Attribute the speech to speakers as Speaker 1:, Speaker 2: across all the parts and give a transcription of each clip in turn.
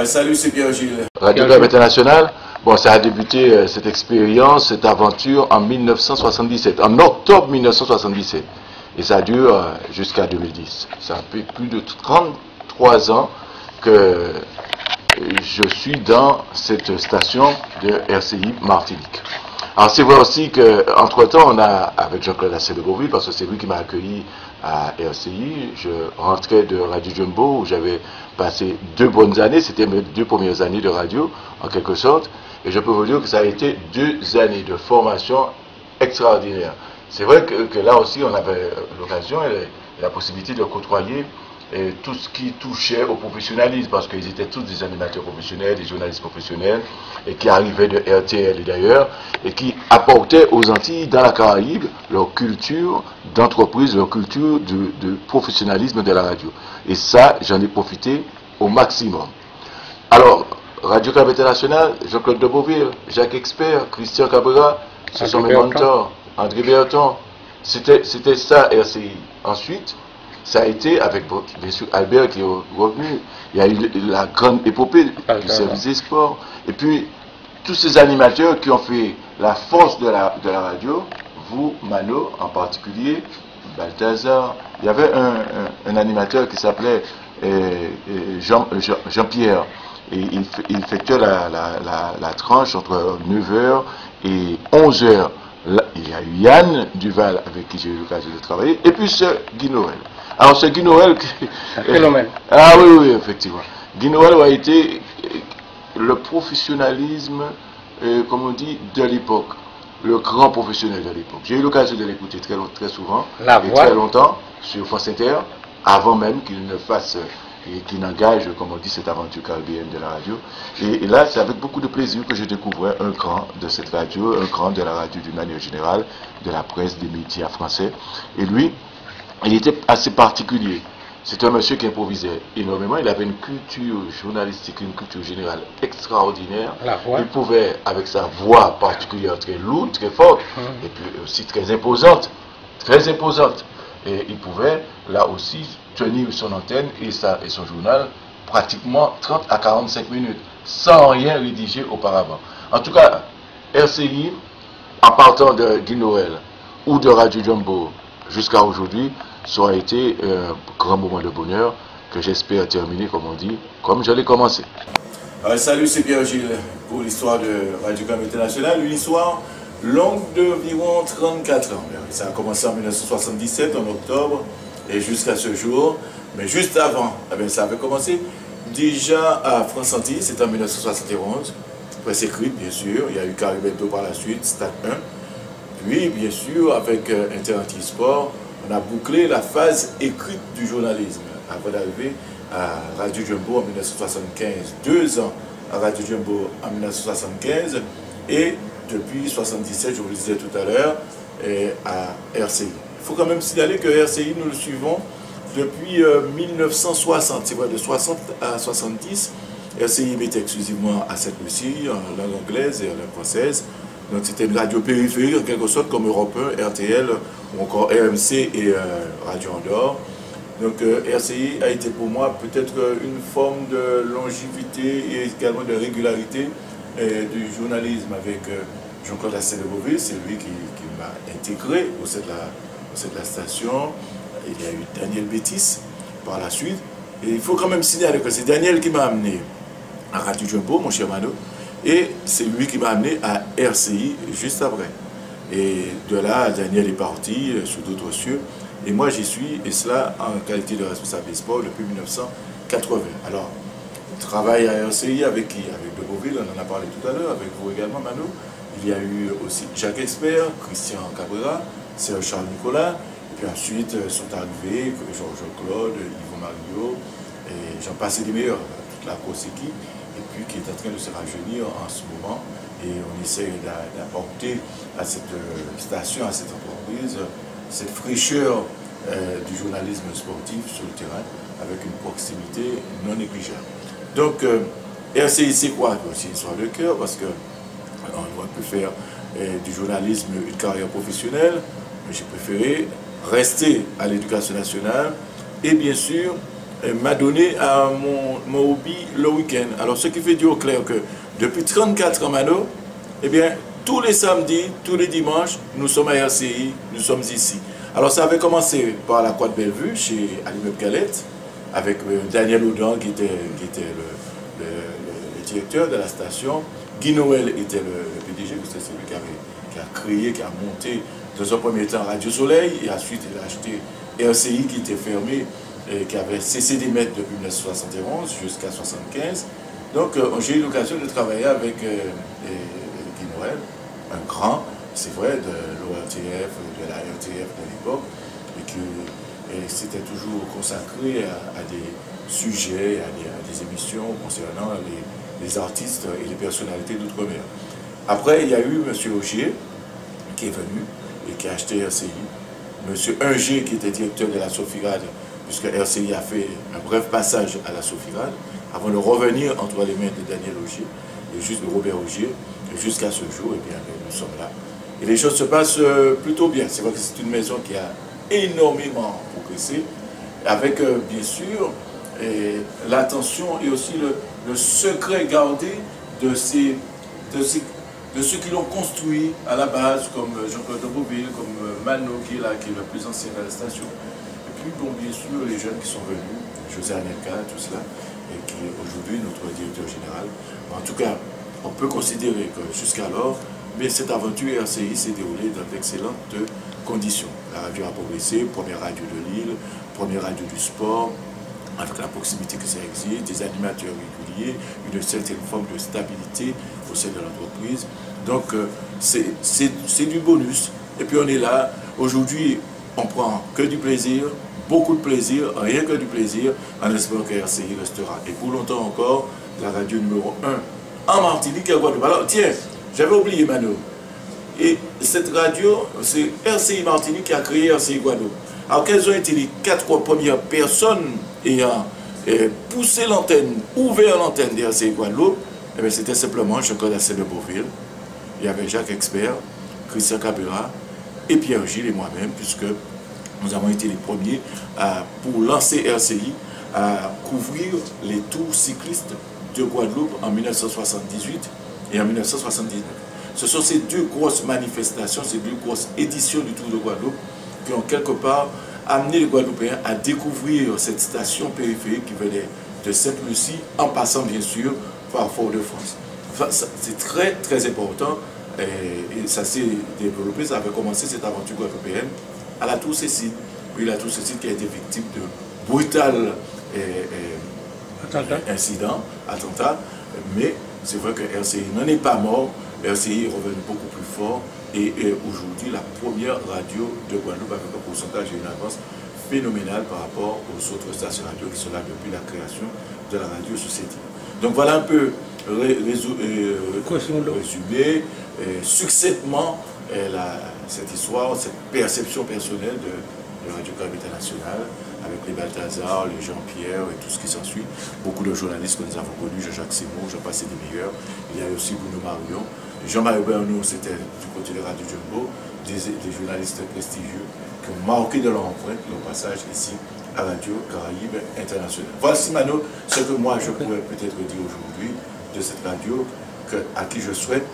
Speaker 1: Salut, c'est Pierre-Gilles.
Speaker 2: Radio Club International, bon, ça a débuté cette expérience, cette aventure en 1977, en octobre 1977. Et ça dure jusqu'à 2010. Ça fait plus de 33 ans que je suis dans cette station de RCI Martinique. Alors c'est vrai aussi qu'entre-temps, on a, avec Jean-Claude Assé de Beauville, parce que c'est lui qui m'a accueilli à RCI, je rentrais de Radio Jumbo où j'avais passé 2 bonnes années, c'était mes 2 premières années de radio, en quelque sorte, et je peux vous dire que ça a été 2 années de formation extraordinaire. C'est vrai que là aussi, on avait l'occasion et la possibilité de côtoyer tout ce qui touchait au professionnalisme, parce qu'ils étaient tous des animateurs professionnels, des journalistes professionnels, et qui arrivaient de RTL d'ailleurs, et qui apportaient aux Antilles, dans la Caraïbe, leur culture d'entreprise, leur culture de professionnalisme de la radio. Et ça, j'en ai profité au maximum. Alors, Radio Club International, Jean-Claude de Beauville, Jacques Expert, Christian Cabrera, ce sont mes mentors, André Berton, c'était ça RCI. Ensuite, ça a été avec, bien sûr, Albert qui est revenu. Il y a eu la grande épopée du service des sports. Et puis, tous ces animateurs qui ont fait la force de la radio, vous, Mano en particulier, Balthazar. Il y avait un animateur qui s'appelait Jean-Pierre. Et il effectuait la tranche entre 9h et 11h. Là, il y a eu Yann Duval avec qui j'ai eu l'occasion de travailler. Et puis ce Guy Noël. Alors c'est Guy Noël qui... Ah oui, effectivement. Guy Noël a été le professionnalisme, comme on dit, de l'époque. Le grand professionnel de l'époque. J'ai eu l'occasion de l'écouter très souvent, et très longtemps, sur France Inter, avant même qu'il ne fasse, qu'il n'engage, comme on dit, cette aventure caribéenne de la radio. Et là, c'est avec beaucoup de plaisir que je découvrais un cran de cette radio, un cran de la radio d'une manière générale, de la presse, des médias français. Et lui, il était assez particulier. C'était un monsieur qui improvisait énormément. Il avait une culture journalistique, une culture générale extraordinaire. Il pouvait, avec sa voix particulière, très lourde, très forte, et puis aussi très imposante. Et il pouvait, là aussi, tenir son antenne et son journal pratiquement 30 à 45 minutes, sans rien rédiger auparavant. En tout cas, RCI, en partant de Guy Noël ou de Radio Jumbo jusqu'à aujourd'hui, ça a été un grand moment de bonheur que j'espère terminer, comme on dit, comme je l'ai commencé.
Speaker 1: Salut, c'est Pierre-Gilles pour l'histoire de Radio Club International, une histoire longue d'environ 34 ans. Ça a commencé en 1977, en octobre, et jusqu'à ce jour. Mais juste avant, ça avait commencé déjà à France Antilles, c'était en 1971. Presse écrite, bien sûr, il y a eu Caribento par la suite, Stade 1. Puis, bien sûr, avec Inter-Antilles Sport, on a bouclé la phase écrite du journalisme avant d'arriver à Radio Jumbo en 1975. 2 ans à Radio Jumbo en 1975 et depuis 1977, je vous le disais tout à l'heure, à RCI. Il faut quand même signaler que RCI, nous le suivons depuis 1960. C'est vrai, de 60 à 70, RCI était exclusivement à Sainte-Lucie, en langue anglaise et en langue française. Donc c'était une radio périphérique, en quelque sorte, comme Europe 1, RTL, ou encore RMC et Radio Andorre. Donc RCI a été pour moi peut-être une forme de longévité et également de régularité du journalisme avec Jean-Claude Assé de Beauville. C'est lui qui m'a intégré au sein de la station. Il y a eu Daniel Bétis par la suite. Et il faut quand même signaler que c'est Daniel qui m'a amené à Radio Jumbo, mon cher Mano. Et c'est lui qui m'a amené à RCI juste après. Et de là, Daniel est parti sur d'autres cieux. Et moi, j'y suis, et cela en qualité de responsable des sports depuis 1980. Alors, je travaille à RCI avec qui? Avec de Beauville, on en a parlé tout à l'heure, avec vous également, Manu. Il y a eu aussi Jacques Expert, Christian Cabrera, Serge Charles Nicolas. Et puis ensuite sont arrivés Georges Claude, Yvon Mario, et j'en passe les meilleurs, toute la grosse équipe. Et puis qui est en train de se rajeunir en ce moment. Et on essaie d'apporter à cette station, à cette entreprise, cette fraîcheur du journalisme sportif sur le terrain, avec une proximité non négligeable. Donc, RCI, c'est quoi? C'est une histoire de cœur, parce qu'on peut faire du journalisme une carrière professionnelle, mais j'ai préféré rester à l'éducation nationale et bien sûr m'a donné à mon hobby le week-end. Alors, ce qui fait dire au clair que depuis 34 ans, Mano, eh bien, tous les samedis, tous les dimanches, nous sommes à RCI, nous sommes ici. Alors, ça avait commencé par la Croix de Bellevue, chez l'immeuble Galette, avec Daniel Audin, qui était le directeur de la station. Guy Noël était le PDG, parce que c'est lui qui a créé, qui a monté, dans un premier temps, Radio Soleil, et ensuite, il a acheté RCI, qui était fermé, et qui avait cessé d'émettre depuis 1971 jusqu'à 1975. Donc, j'ai eu l'occasion de travailler avec Guy Noël, un grand, c'est vrai, de l'ORTF, de la RTF de l'époque, et c'était toujours consacré à des sujets, à des émissions concernant les artistes et les personnalités d'outre-mer. Après, il y a eu M. Augier, qui est venu et qui a acheté RCI. M. Inger, qui était directeur de la Sofirade, puisque RCI a fait un bref passage à la Sofirade, avant de revenir entre les mains de Daniel Augier, et de Robert Augier, et jusqu'à ce jour, eh bien, nous sommes là. Et les choses se passent plutôt bien. C'est vrai que c'est une maison qui a énormément progressé, avec bien sûr l'attention et aussi le secret gardé de ceux qui l'ont construit à la base, comme Jean-Claude de Beauville, comme Mano, qui est là, qui est le plus ancien de la station. Et puis, bon, bien sûr, les jeunes qui sont venus, José Anelka, tout cela, et qui est aujourd'hui notre directeur général. En tout cas, on peut considérer que jusqu'alors, mais cette aventure RCI s'est déroulée dans d'excellentes conditions. La radio a progressé, première radio de l'île, première radio du sport, avec la proximité que ça existe, des animateurs réguliers, une certaine forme de stabilité au sein de l'entreprise. Donc, c'est du bonus. Et puis, on est là. Aujourd'hui, on prend que du plaisir, beaucoup de plaisir, rien que du plaisir, en espérant que RCI restera. Et pour longtemps encore, la radio numéro 1 en Martinique et en Guadeloupe. Alors, tiens, j'avais oublié, Mano. Et cette radio, c'est RCI Martinique qui a créé RCI Guadeloupe. Alors, quelles ont été les 4 premières personnes ayant poussé l'antenne, ouvert l'antenne d'RCI Guadeloupe? Eh bien, c'était simplement Jean-Claude de Beauville. Il y avait Jacques Expert, Christian Cabera et Pierre Gilles et moi-même, puisque nous avons été les premiers pour lancer RCI à couvrir les tours cyclistes de Guadeloupe en 1978 et en 1979. Ce sont ces deux grosses manifestations, ces deux grosses éditions du Tour de Guadeloupe qui ont quelque part amené les Guadeloupéens à découvrir cette station périphérique qui venait de Sainte-Lucie, en passant bien sûr par Fort-de-France. Enfin, c'est très très important et ça s'est développé, ça avait commencé cette aventure guadeloupéenne à la Tour Cécile. Puis la Tour Cécile qui a été victime de brutal attentat, mais c'est vrai que RCI n'en est pas mort, RCI est revenu beaucoup plus fort et est aujourd'hui la première radio de Guadeloupe avec un pourcentage et une avance phénoménale par rapport aux autres stations radio qui sont là depuis la création de la radio société. Donc voilà un peu résumé succinctement cette histoire, cette perception personnelle de Radio-Can International, avec les Balthazar, les Jean-Pierre et tout ce qui s'ensuit. Beaucoup de journalistes que nous avons connus, Jean-Jacques Seymour, j'en passe des meilleurs. Il y a aussi Bruno Marion. Jean-Marie Bernou, c'était du côté de Radio Jumbo, des journalistes prestigieux qui ont marqué de leur empreinte leur passage ici à Radio Caraïbes International. Voici, Mano, ce que moi je pourrais peut-être dire aujourd'hui de cette radio à qui je souhaite,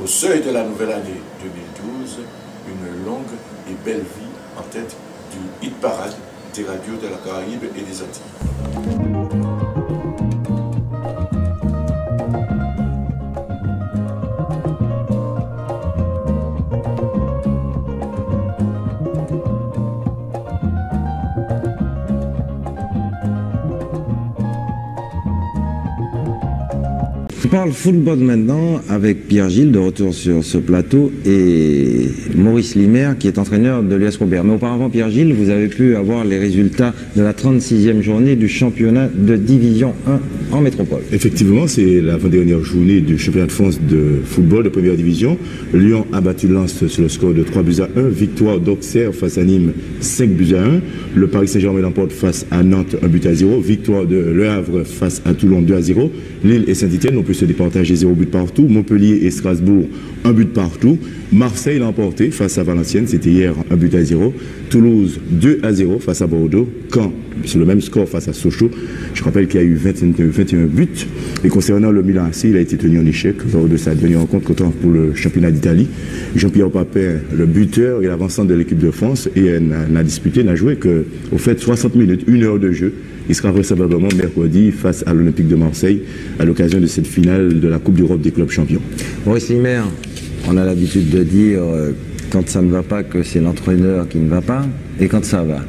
Speaker 1: au seuil de la nouvelle année 2012, une longue et belle vie en tête du hit parade des radios de la Caraïbe et des Antilles.
Speaker 3: On parle football maintenant avec Pierre Gilles, de retour sur ce plateau, et Maurice Limer, qui est entraîneur de l'US Robert. Mais auparavant, Pierre Gilles, vous avez pu avoir les résultats de la 36e journée du championnat de Division 1 en métropole.
Speaker 4: Effectivement, c'est l'avant-dernière journée du championnat de France de football de première division. Lyon a battu Lens sur le score de 3-1. Victoire d'Auxerre face à Nîmes, 5-1. Le Paris Saint-Germain l'emporte face à Nantes, 1-0. Victoire de Le Havre face à Toulon, 2-0. Lille et Saint-Etienne n'ont peut se départager 0 but partout. Montpellier et Strasbourg, 1 but partout. Marseille l'a emporté face à Valenciennes, c'était hier 1 but à 0. Toulouse 2-0 face à Bordeaux. Caen, sur le même score face à Sochaux. Je rappelle qu'il y a eu 21 buts. Et concernant le Milan AC, il a été tenu en échec lors de sa dernière rencontre pour le championnat d'Italie. Jean-Pierre Papin, le buteur et l'avancement de l'équipe de France, et n'a disputé, n'a joué qu'au fait 60 minutes, 1 heure de jeu. Il sera vraisemblablement mercredi face à l'Olympique de Marseille à l'occasion de cette finale de la Coupe d'Europe des clubs champions.
Speaker 3: Maurice Limer, on a l'habitude de dire quand ça ne va pas que c'est l'entraîneur qui ne va pas, et quand ça va.